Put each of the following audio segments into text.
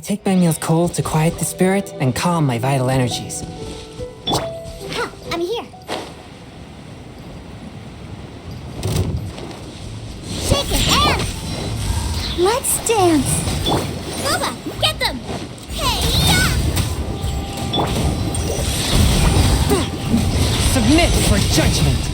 take my meals cold to quiet the spirit and calm my vital energies. Ah, I'm here. Shake it and let's dance. Boba, get them! Hey, yeah! Submit for judgment.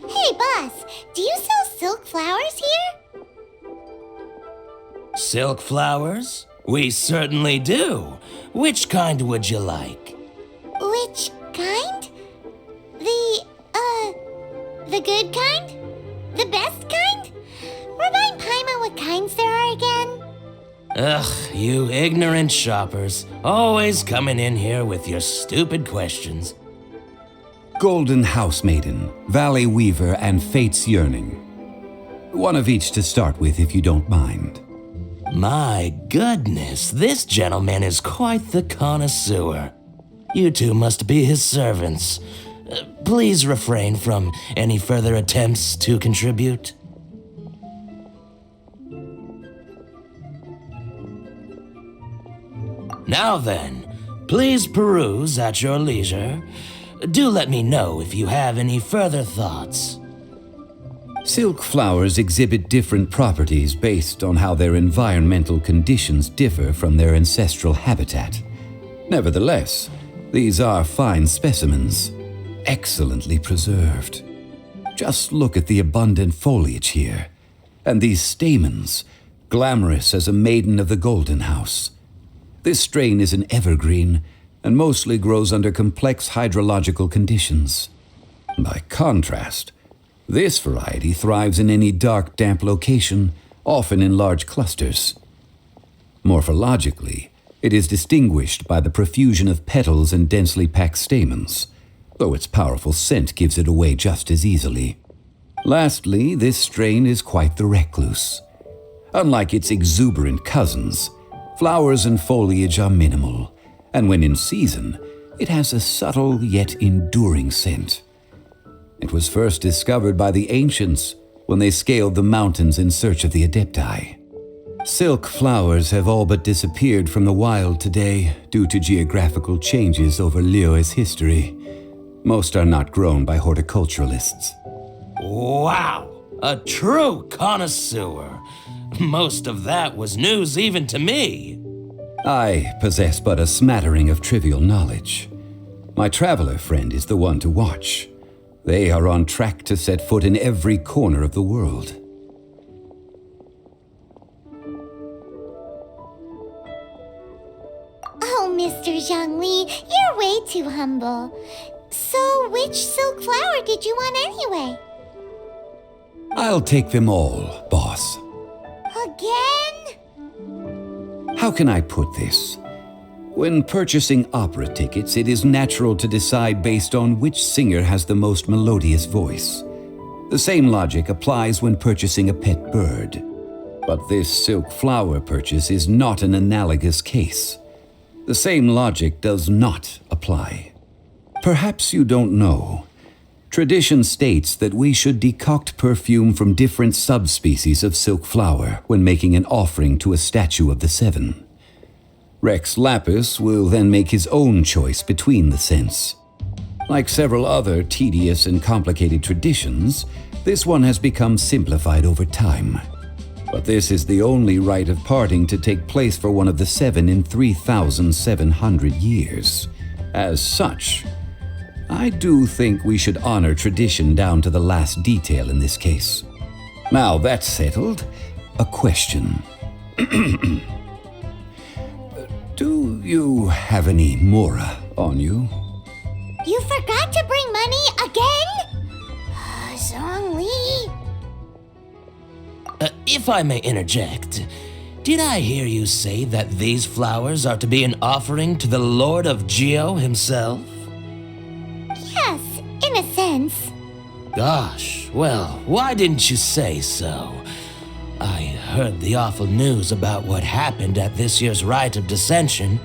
Hey, boss, do you sell silk flowers here? Silk flowers? We certainly do. Which kind would you like? Which kind? The good kind? The best kind? Remind Paimon what kinds there are again. Ugh, you ignorant shoppers. Always coming in here with your stupid questions. Golden Housemaiden, Valley Weaver, and Fate's Yearning. One of each to start with, if you don't mind. My goodness, this gentleman is quite the connoisseur. You two must be his servants. Please refrain from any further attempts to contribute. Now then, please peruse at your leisure. Do let me know if you have any further thoughts. Silk flowers exhibit different properties based on how their environmental conditions differ from their ancestral habitat. Nevertheless, these are fine specimens, excellently preserved. Just look at the abundant foliage here, and these stamens, glamorous as a maiden of the Golden House. This strain is an evergreen and mostly grows under complex hydrological conditions. By contrast, this variety thrives in any dark, damp location, often in large clusters. Morphologically, it is distinguished by the profusion of petals and densely packed stamens, though its powerful scent gives it away just as easily. Lastly, this strain is quite the recluse. Unlike its exuberant cousins, flowers and foliage are minimal, and when in season, it has a subtle yet enduring scent. It was first discovered by the ancients when they scaled the mountains in search of the Adepti. Silk flowers have all but disappeared from the wild today due to geographical changes over Liyue's history. Most are not grown by horticulturalists. Wow, a true connoisseur. Most of that was news even to me. I possess but a smattering of trivial knowledge. My traveler friend is the one to watch. They are on track to set foot in every corner of the world. Oh, Mr. Zhongli, you're way too humble. So, which silk flower did you want anyway? I'll take them all, boss. Again? How can I put this? When purchasing opera tickets, it is natural to decide based on which singer has the most melodious voice. The same logic applies when purchasing a pet bird. But this silk flower purchase is not an analogous case. The same logic does not apply. Perhaps you don't know. Tradition states that we should decoct perfume from different subspecies of silk flower when making an offering to a statue of the Seven. Rex Lapis will then make his own choice between the scents. Like several other tedious and complicated traditions, this one has become simplified over time. But this is the only rite of parting to take place for one of the 7 in 3,700 years. As such, I do think we should honor tradition down to the last detail in this case. Now that's settled, a question. Do you have any mora on you? You forgot to bring money again? Zhongli. If I may interject, did I hear you say that these flowers are to be an offering to the Lord of Geo himself? Yes, in a sense. Gosh, well, why didn't you say so? I heard the awful news about what happened at this year's Rite of Dissension.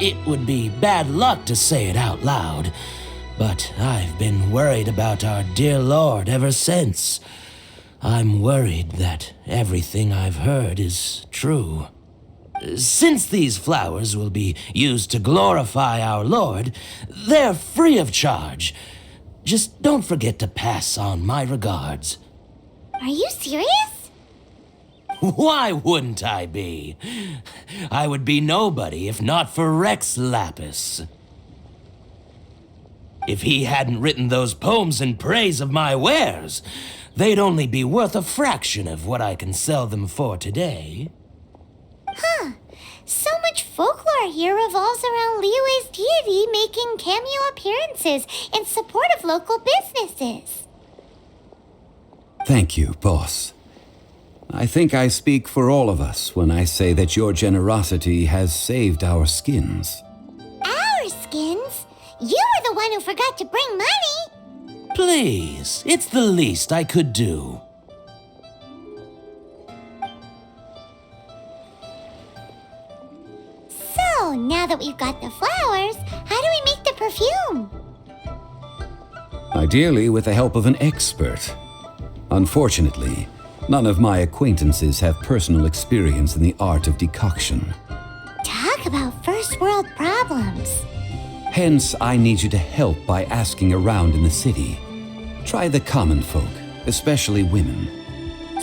It would be bad luck to say it out loud, but I've been worried about our dear Lord ever since. I'm worried that everything I've heard is true. Since these flowers will be used to glorify our Lord, they're free of charge. Just don't forget to pass on my regards. Are you serious? Why wouldn't I be? I would be nobody if not for Rex Lapis. If he hadn't written those poems in praise of my wares, they'd only be worth a fraction of what I can sell them for today. Huh. So much folklore here revolves around Liyue's deity making cameo appearances in support of local businesses. Thank you, boss. I think I speak for all of us when I say that your generosity has saved our skins. Our skins? You were the one who forgot to bring money. Please, it's the least I could do. So, now that we've got the flowers, how do we make the perfume? Ideally with the help of an expert. Unfortunately, none of my acquaintances have personal experience in the art of decoction. Talk about first world problems. Hence, I need you to help by asking around in the city. Try the common folk, especially women.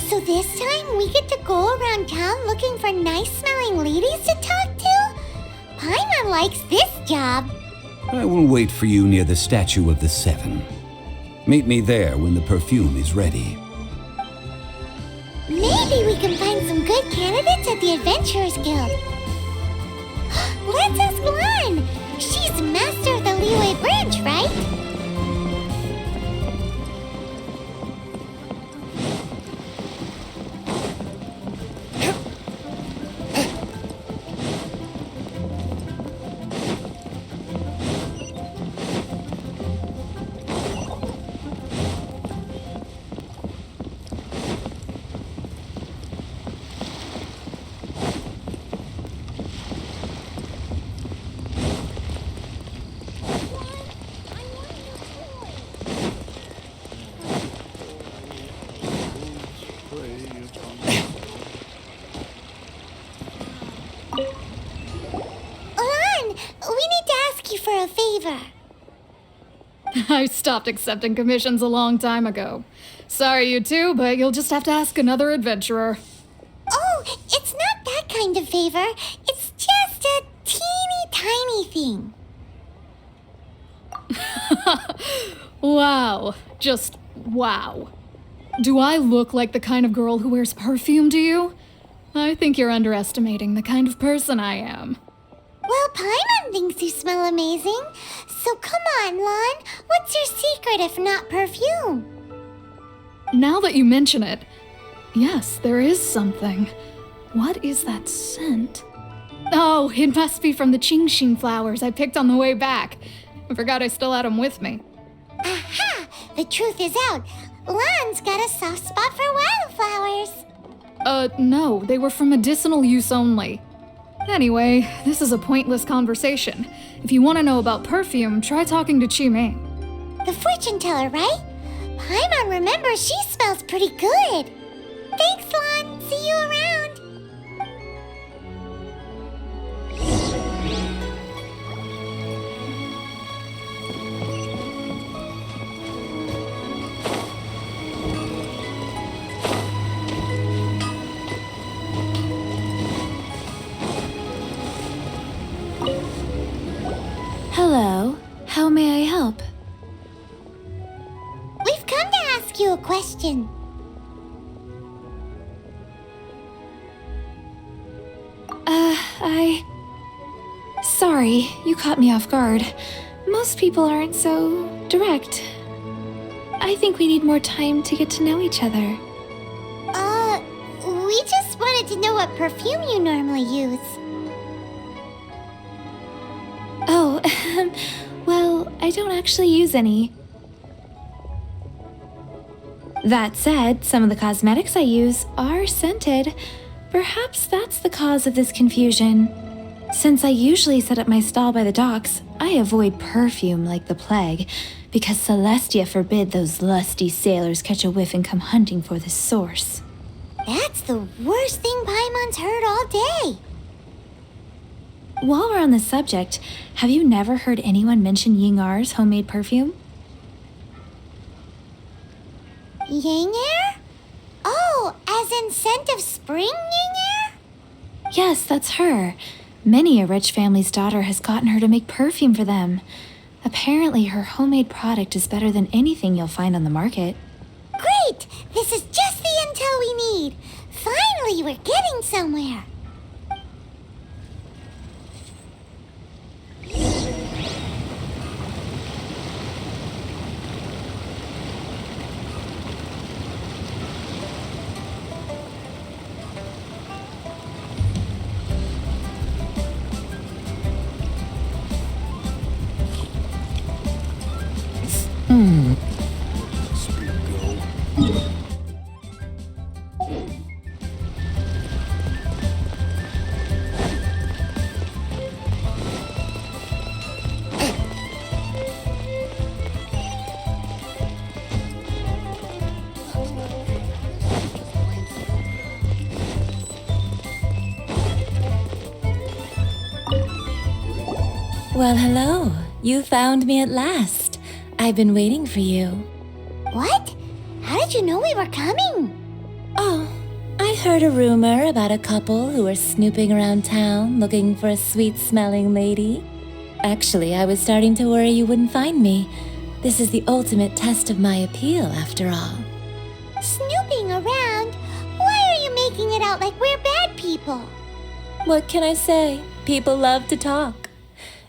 So this time we get to go around town looking for nice-smelling ladies to talk to? Paimon likes this job. I will wait for you near the statue of the Seven. Meet me there when the perfume is ready. Maybe we can find some good candidates at the Adventurers Guild. Let's ask Lan. She's master of the Liyue branch, right? For a favor. I stopped accepting commissions a long time ago. Sorry, you two, but you'll just have to ask another adventurer. Oh, it's not that kind of favor. It's just a teeny tiny thing. Wow. Just wow. Do I look like the kind of girl who wears perfume to you? I think you're underestimating the kind of person I am. Well, Paimon thinks you smell amazing. So come on, Lan. What's your secret if not perfume? Now that you mention it, yes, there is something. What is that scent? Oh, it must be from the Qingxin flowers I picked on the way back. I forgot I still had them with me. Aha! The truth is out. Lan's got a soft spot for wildflowers. No, they were for medicinal use only. Anyway, this is a pointless conversation. If you want to know about perfume, try talking to Qimei. The fortune teller, right? Paimon remembers she smells pretty good. Thanks, Lan. See you around. question. Sorry, you caught me off guard. Most people aren't so direct. I think we need more time to get to know each other. We just wanted to know what perfume you normally use. Oh, well, I don't actually use any. That said, some of the cosmetics I use are scented. Perhaps that's the cause of this confusion. Since I usually set up my stall by the docks, I avoid perfume like the plague, because Celestia forbid those lusty sailors catch a whiff and come hunting for the source. That's the worst thing Paimon's heard all day. While we're on the subject, have you never heard anyone mention Yingar's homemade perfume? Yingar? Oh, as in scent of spring, Yingar? Yes, that's her. Many a rich family's daughter has gotten her to make perfume for them. Apparently, her homemade product is better than anything you'll find on the market. Great! This is just the intel we need. Finally, we're getting somewhere. Well, hello. You found me at last. I've been waiting for you. What? How did you know we were coming? Oh, I heard a rumor about a couple who were snooping around town looking for a sweet-smelling lady. Actually, I was starting to worry you wouldn't find me. This is the ultimate test of my appeal, after all. Snooping around? Why are you making it out like we're bad people? What can I say? People love to talk.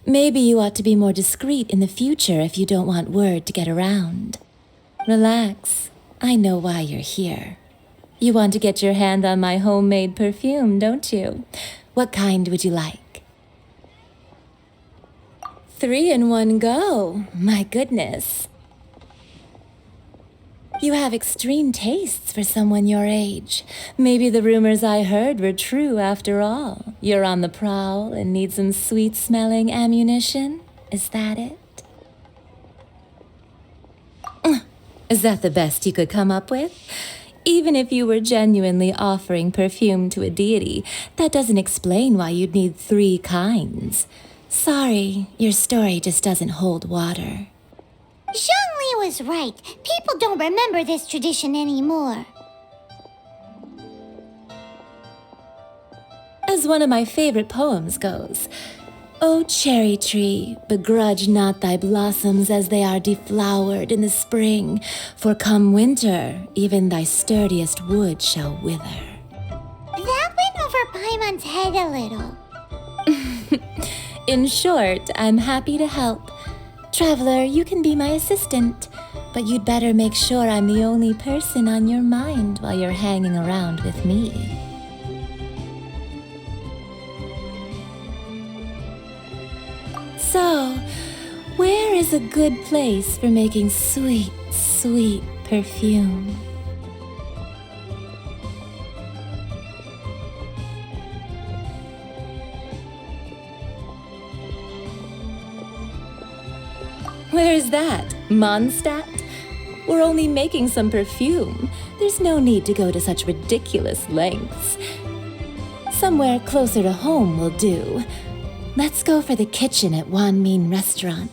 Maybe you ought to be more discreet in the future if you don't want word to get around. Relax. I know why you're here. You want to get your hand on my homemade perfume, don't you? What kind would you like? 3 in one go. My goodness. You have extreme tastes for someone your age. Maybe the rumors I heard were true after all. You're on the prowl and need some sweet-smelling ammunition? Is that it? Is that the best you could come up with? Even if you were genuinely offering perfume to a deity, that doesn't explain why you'd need 3 kinds. Sorry, your story just doesn't hold water. Zhongli was right. People don't remember this tradition anymore. As one of my favorite poems goes, O cherry tree, begrudge not thy blossoms as they are deflowered in the spring, for come winter, even thy sturdiest wood shall wither. That went over Paimon's head a little. In short, I'm happy to help. Traveler, you can be my assistant, but you'd better make sure I'm the only person on your mind while you're hanging around with me. So, where is a good place for making sweet, sweet perfume? Where's that? Mondstadt? We're only making some perfume. There's no need to go to such ridiculous lengths. Somewhere closer to home will do. Let's go for the kitchen at Wan Min Restaurant.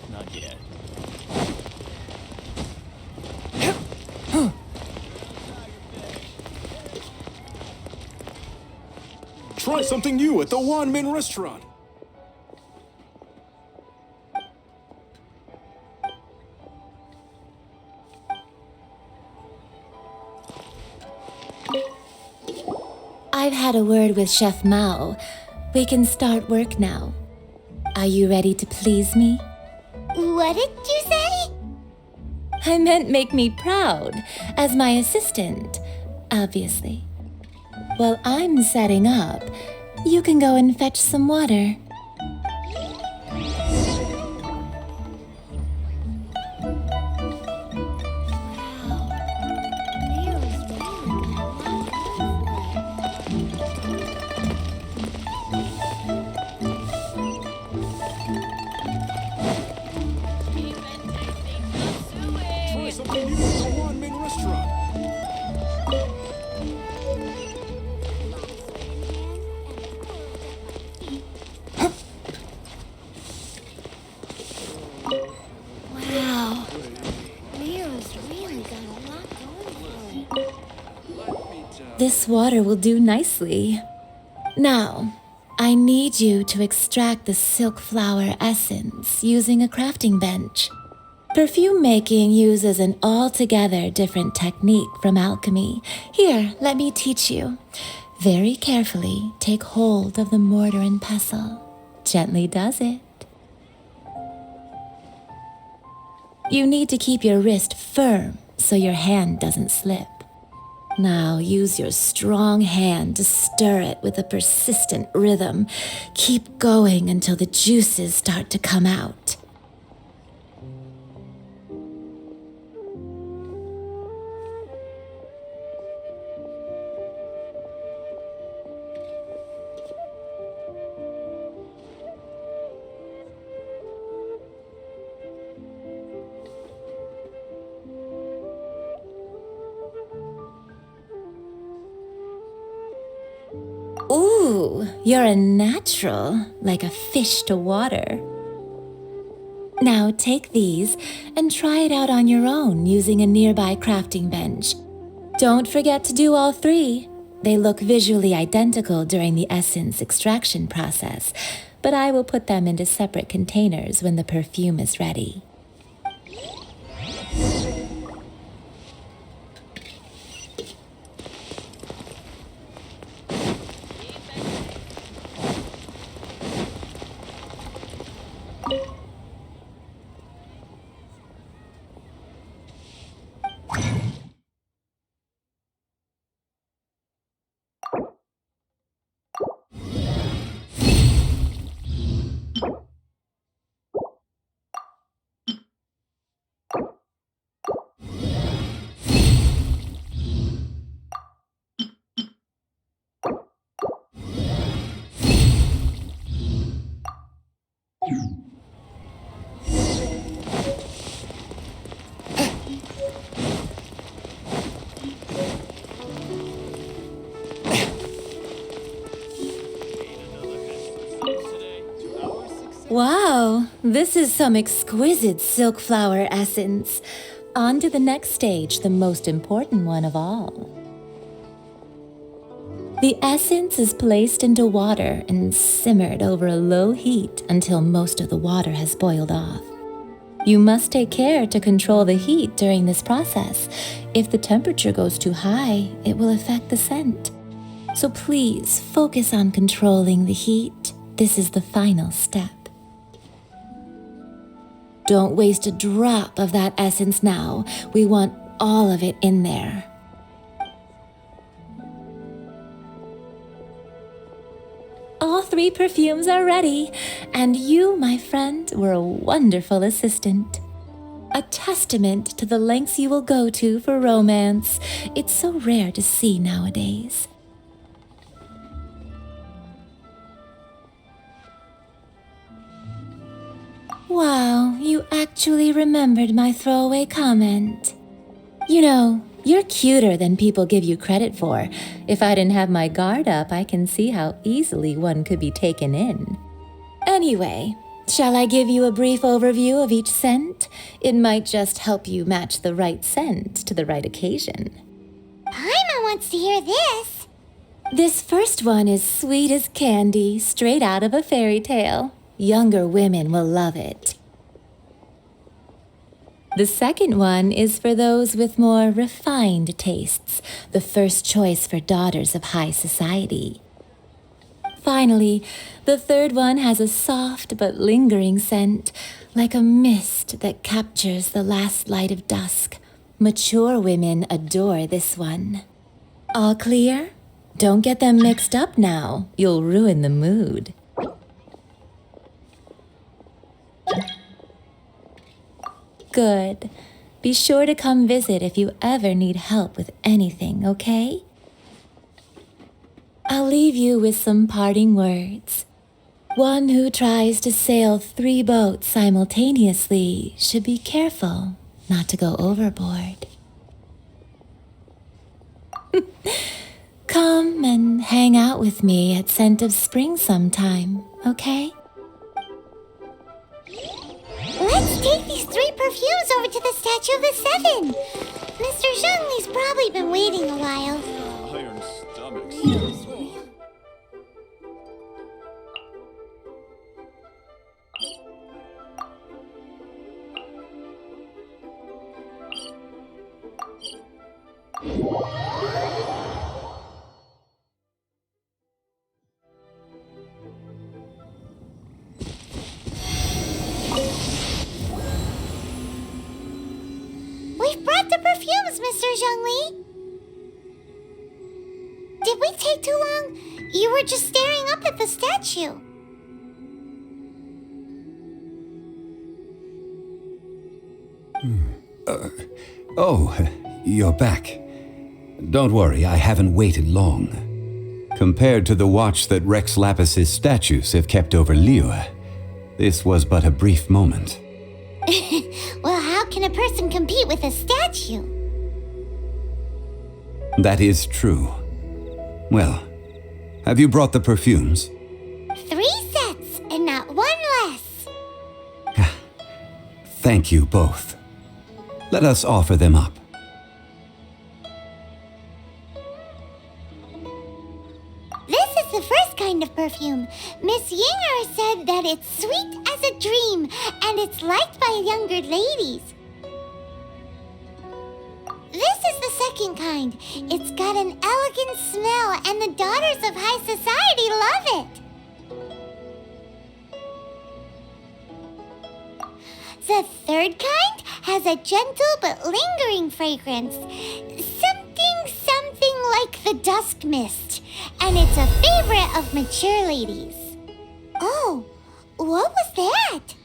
Not yet. Try something new at the Wanmin restaurant. I've had a word with Chef Mao. We can start work now. Are you ready to please me? What did you say? I meant make me proud, as my assistant, obviously. While I'm setting up, you can go and fetch some water. Try something new at the Wanmin restaurant. Wow. Leo's really got a lot going for it. This water will do nicely. Now, I need you to extract the silk flower essence using a crafting bench. Perfume making uses an altogether different technique from alchemy. Here, let me teach you. Very carefully, take hold of the mortar and pestle. Gently does it. You need to keep your wrist firm so your hand doesn't slip. Now use your strong hand to stir it with a persistent rhythm. Keep going until the juices start to come out. Ooh, you're a natural, like a fish to water. Now take these and try it out on your own using a nearby crafting bench. Don't forget to do all three. They look visually identical during the essence extraction process, but I will put them into separate containers when the perfume is ready. Wow, this is some exquisite silk flower essence. On to the next stage, the most important one of all. The essence is placed into water and simmered over a low heat until most of the water has boiled off. You must take care to control the heat during this process. If the temperature goes too high, it will affect the scent. So please focus on controlling the heat. This is the final step. Don't waste a drop of that essence now. We want all of it in there. All three perfumes are ready, and you, my friend, were a wonderful assistant. A testament to the lengths you will go to for romance. It's so rare to see nowadays. Wow, you actually remembered my throwaway comment. You know, you're cuter than people give you credit for. If I didn't have my guard up, I can see how easily one could be taken in. Anyway, shall I give you a brief overview of each scent? It might just help you match the right scent to the right occasion. Paimon wants to hear this. This first one is sweet as candy, straight out of a fairy tale. Younger women will love it. The second one is for those with more refined tastes, the first choice for daughters of high society. Finally, the third one has a soft but lingering scent, like a mist that captures the last light of dusk. Mature women adore this one. All clear? Don't get them mixed up now. You'll ruin the mood. Good. Be sure to come visit if you ever need help with anything, okay? I'll leave you with some parting words. One who tries to sail 3 boats simultaneously should be careful not to go overboard. Come and hang out with me at Scent of Spring sometime, okay? Let's take these 3 perfumes over to the Statue of the Seven. Mr. Zhongli's probably been waiting a while. Iron stomachs. We've brought the perfumes, Mr. Zhongli. Did we take too long? You were just staring up at the statue. Oh, you're back. Don't worry, I haven't waited long. Compared to the watch that Rex Lapis's statues have kept over Liyue, this was but a brief moment. Well, how can a person compete with a statue? That is true. Well, have you brought the perfumes? 3 sets and not 1 less. Thank you both. Let us offer them up. This is the first kind of perfume. Miss Yinger said that it's sweet as a dream and it's liked by younger ladies. This is the second kind. It's got an elegant smell and the daughters of high society love it. The third kind has a gentle but lingering fragrance. Something like the dusk mist. And it's a favorite of mature ladies. Oh, what was that?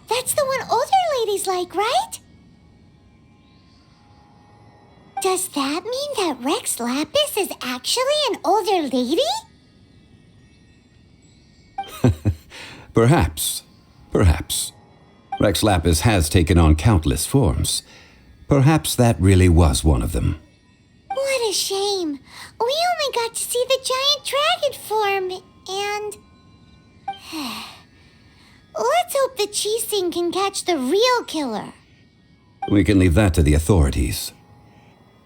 That's the one older ladies like, right? Does that mean that Rex Lapis is actually an older lady? Perhaps. Rex Lapis has taken on countless forms. Perhaps that really was one of them. What a shame. We only got to see the giant dragon form, and... Let's hope that Chi-Sing can catch the real killer. We can leave that to the authorities.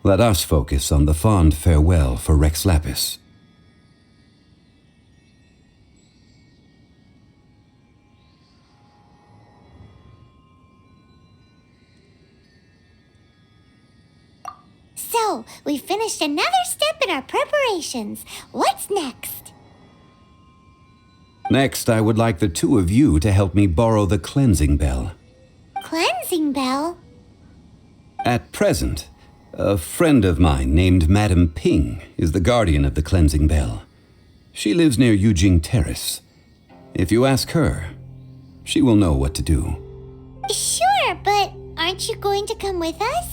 Let us focus on the fond farewell for Rex Lapis. So, we finished another step in our preparations. What's next? Next, I would like the 2 of you to help me borrow the cleansing bell. Cleansing bell? At present, a friend of mine named Madame Ping is the guardian of the cleansing bell. She lives near Yujing Terrace. If you ask her, she will know what to do. Sure, but aren't you going to come with us?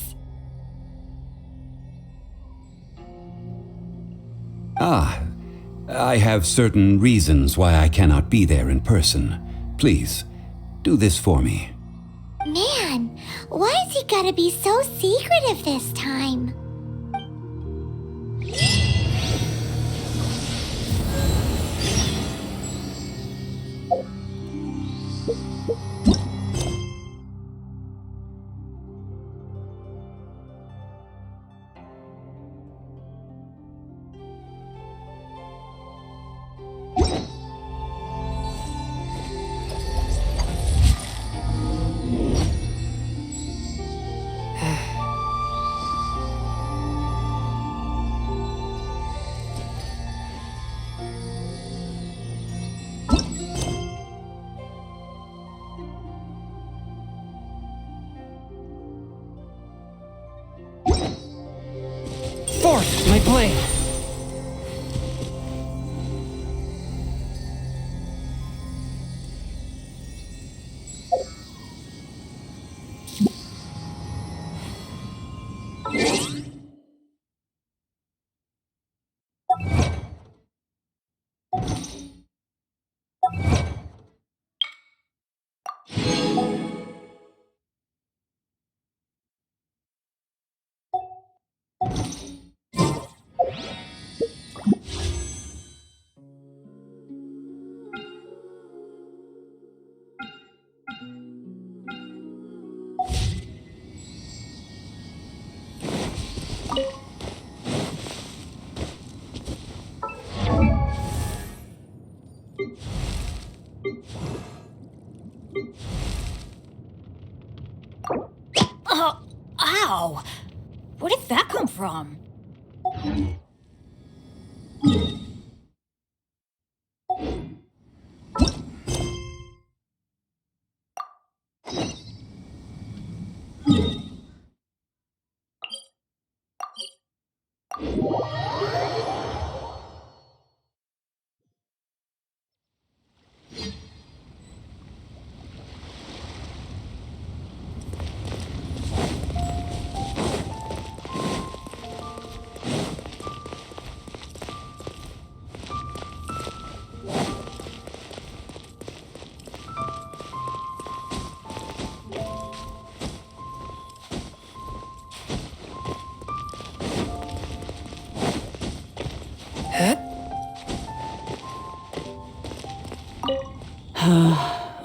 I have certain reasons why I cannot be there in person. Please, do this for me. Man, why has he gotta be so secretive this time? Wait. Ow! Where did that come from?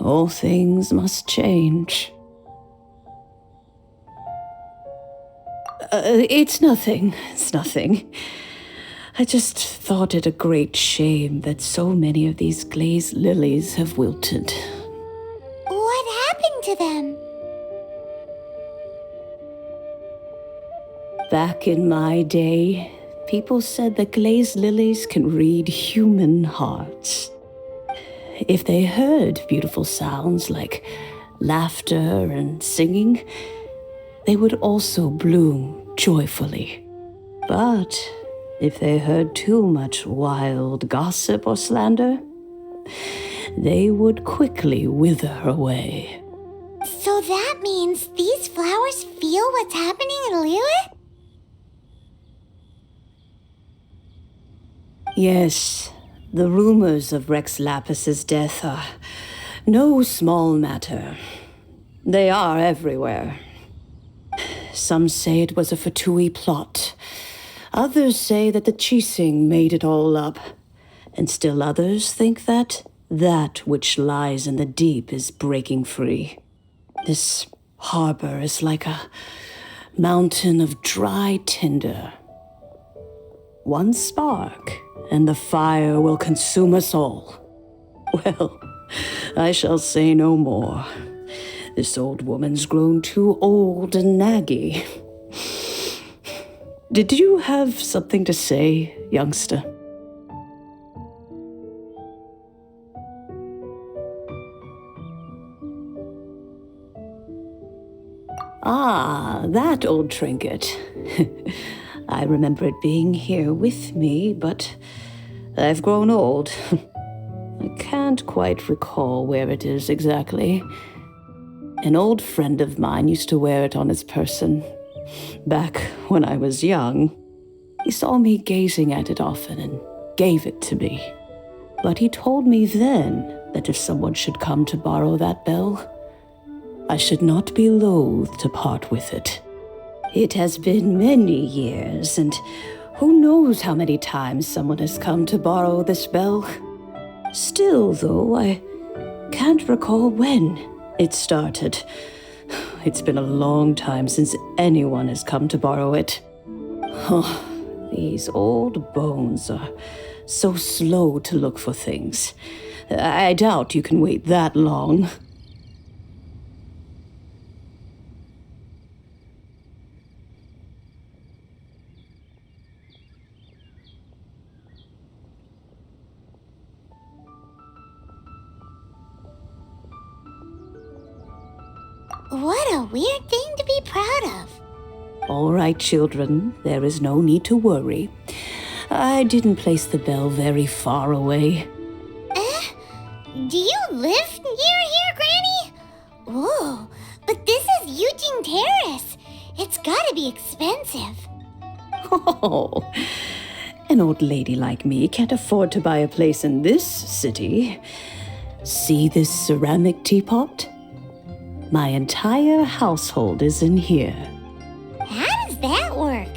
All things must change. It's nothing. It's nothing. I just thought it a great shame that so many of these glazed lilies have wilted. What happened to them? Back in my day, people said that glazed lilies can read human hearts. If they heard beautiful sounds like laughter and singing, they would also bloom joyfully. But if they heard too much wild gossip or slander, they would quickly wither away. So that means these flowers feel what's happening in Liyue? Yes, the rumors of Rex Lapis's death are no small matter. They are everywhere. Some say it was a Fatui plot. Others say that the Chising made it all up. And still others think that which lies in the deep is breaking free. This harbor is like a mountain of dry tinder. One spark, and the fire will consume us all. Well, I shall say no more. This old woman's grown too old and naggy. Did you have something to say, youngster? Ah, that old trinket. I remember it being here with me, but I've grown old. I can't quite recall where it is exactly. An old friend of mine used to wear it on his person, back when I was young. He saw me gazing at it often and gave it to me. But he told me then that if someone should come to borrow that bell, I should not be loath to part with it. It has been many years, and who knows how many times someone has come to borrow this bell. Still, though, I can't recall when it started. It's been a long time since anyone has come to borrow it. Oh, these old bones are so slow to look for things. I doubt you can wait that long. What a weird thing to be proud of. All right, children, there is no need to worry. I didn't place the bell very far away. Do you live near here, Granny? Whoa, but this is Eugene Terrace. It's gotta be expensive. Oh, an old lady like me can't afford to buy a place in this city. See this ceramic teapot? My entire household is in here. How does that work?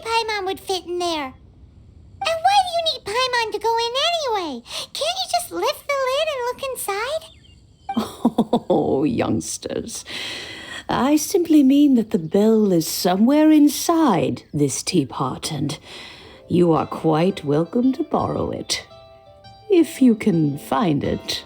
Paimon would fit in there. And why do you need Paimon to go in anyway? Can't you just lift the lid and look inside? Oh, youngsters. I simply mean that the bell is somewhere inside this teapot, and you are quite welcome to borrow it. If you can find it.